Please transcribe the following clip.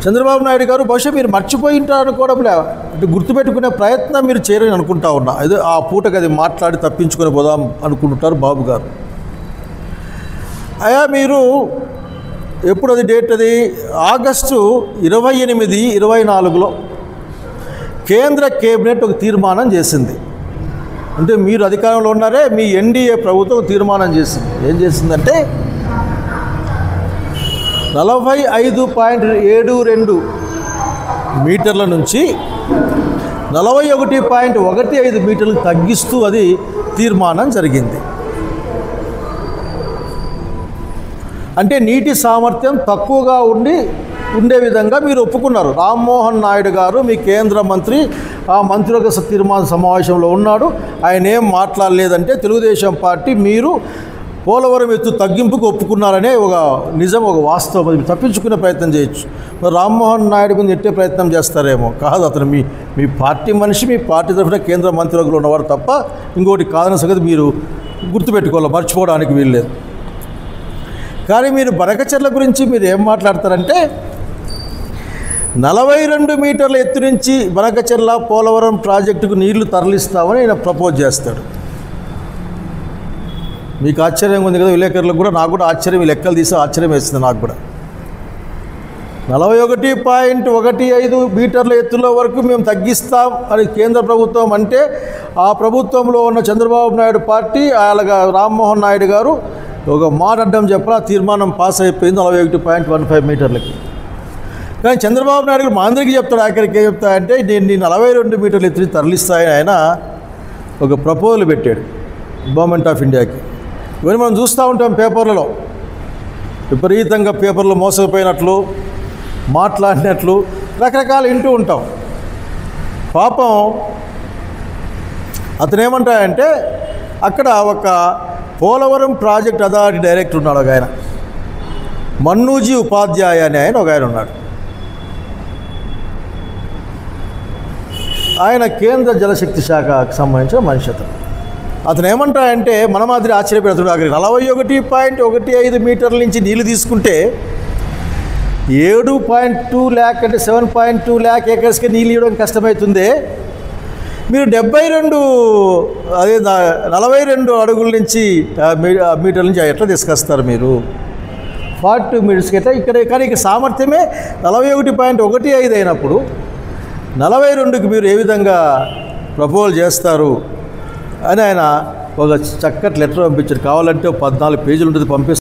చంద్రబాబు నాయుడు గారు బహుశా మీరు మర్చిపోయి ఉంటారనుకోవడంలే, అంటే గుర్తుపెట్టుకునే ప్రయత్నం మీరు చేయరని అనుకుంటా ఉన్నా. అదే ఆ పూటకి అది మాట్లాడి తప్పించుకొని పోదాం అనుకుంటుంటారు బాబు గారు. అయ్యా మీరు ఎప్పుడు అది డేట్ అది ఆగస్టు 28, 24లో కేంద్ర కేబినెట్ ఒక తీర్మానం చేసింది. అంటే మీరు అధికారంలో ఉన్నారే, మీ ఎన్డీఏ ప్రభుత్వం తీర్మానం చేసింది. ఏం చేసిందంటే 45.72 మీటర్ల నుంచి 41.15 మీటర్లకు తగ్గిస్తూ అది తీర్మానం జరిగింది. అంటే నీటి సామర్థ్యం తక్కువగా ఉండే విధంగా మీరు ఒప్పుకున్నారు. రామ్మోహన్ నాయుడు గారు మీ కేంద్ర మంత్రి ఆ మంత్రుల తీర్మాన సమావేశంలో ఉన్నాడు. ఆయన ఏం మాట్లాడలేదంటే తెలుగుదేశం పార్టీ మీరు పోలవరం ఎత్తు తగ్గింపుకు ఒప్పుకున్నారనే ఒక నిజం, ఒక వాస్తవం. అది తప్పించుకునే ప్రయత్నం చేయొచ్చు. మరి రామ్మోహన్ నాయుడు మీద నెట్టే ప్రయత్నం చేస్తారేమో. కాదు, అతను మీ పార్టీ మనిషి, మీ పార్టీ తరఫున కేంద్ర మంత్రులు ఉన్నవారు తప్ప ఇంకోటి కాదన్న సంగతి మీరు గుర్తుపెట్టుకోవాలి, మర్చిపోవడానికి వీల్లేదు. కానీ మీరు బనకచెర్ల గురించి మీరు ఏం మాట్లాడతారంటే 42 మీటర్ల ఎత్తు నుంచి బనకచెర్ల పోలవరం ప్రాజెక్టుకు నీళ్లు తరలిస్తామని ఆయన ప్రపోజ్ చేస్తాడు. మీకు ఆశ్చర్యంగా ఉంది కదా, విలేకరులకు కూడా, నాకు కూడా ఆశ్చర్యం. ఈ లెక్కలు తీసి ఆశ్చర్యం వేస్తుంది నాకు కూడా. 41.15 మీటర్ల ఎత్తులో వరకు మేము తగ్గిస్తాం అని కేంద్ర ప్రభుత్వం అంటే, ఆ ప్రభుత్వంలో ఉన్న చంద్రబాబు నాయుడు పార్టీ అలాగా రామ్మోహన్ నాయుడు గారు ఒక మాట అడ్డం చెప్పిన తీర్మానం పాస్ అయిపోయింది 41.15 మీటర్లకి. కానీ చంద్రబాబు నాయుడు గారు మా అందరికీ చెప్తాడు, ఆఖరికి ఏం చెప్తాడంటే నేను 42 మీటర్ల ఎత్తుని తరలిస్తాయని ఆయన ఒక ప్రపోజల్ పెట్టాడు గవర్నమెంట్ ఆఫ్ ఇండియాకి. ఇవన్నీ మనం చూస్తూ ఉంటాం పేపర్లలో, విపరీతంగా పేపర్లు మోసపోయినట్లు, మాట్లాడినట్లు రకరకాలు వింటూ ఉంటాం. పాపం అతను ఏమంటాడంటే, అక్కడ ఒక పోలవరం ప్రాజెక్ట్ అథారిటీ డైరెక్టర్ ఉన్నాడు ఒక ఆయన, మన్నూజీ ఉపాధ్యాయ అని ఒక ఆయన ఉన్నాడు. ఆయన కేంద్ర జలశక్తి శాఖకు సంబంధించిన మనిషి. అతను ఏమంటాడంటే మన మాదిరి ఆశ్చర్యపెడుతున్నాడు. అక్కడ 41.15 మీటర్ల నుంచి నీళ్ళు తీసుకుంటే 7.2 ల్యాక్ అంటే 7.2 ల్యాక్ ఏకర్స్కి నీళ్ళు ఇవ్వడం కష్టమవుతుంది. మీరు 42 అడుగుల నుంచి మీటర్ల నుంచి ఎట్లా తీసుకొస్తారు మీరు 42 మీటర్స్కి ఎట్లా? కానీ ఇక్కడ సామర్థ్యమే 41.15 అయినప్పుడు 42కి మీరు ఏ విధంగా ప్రపోజల్ చేస్తారు అని ఆయన ఒక చక్కటి లెటర్ పంపించారు. కావాలంటే 14 పేజీలు ఉంటుంది, పంపిస్తారు.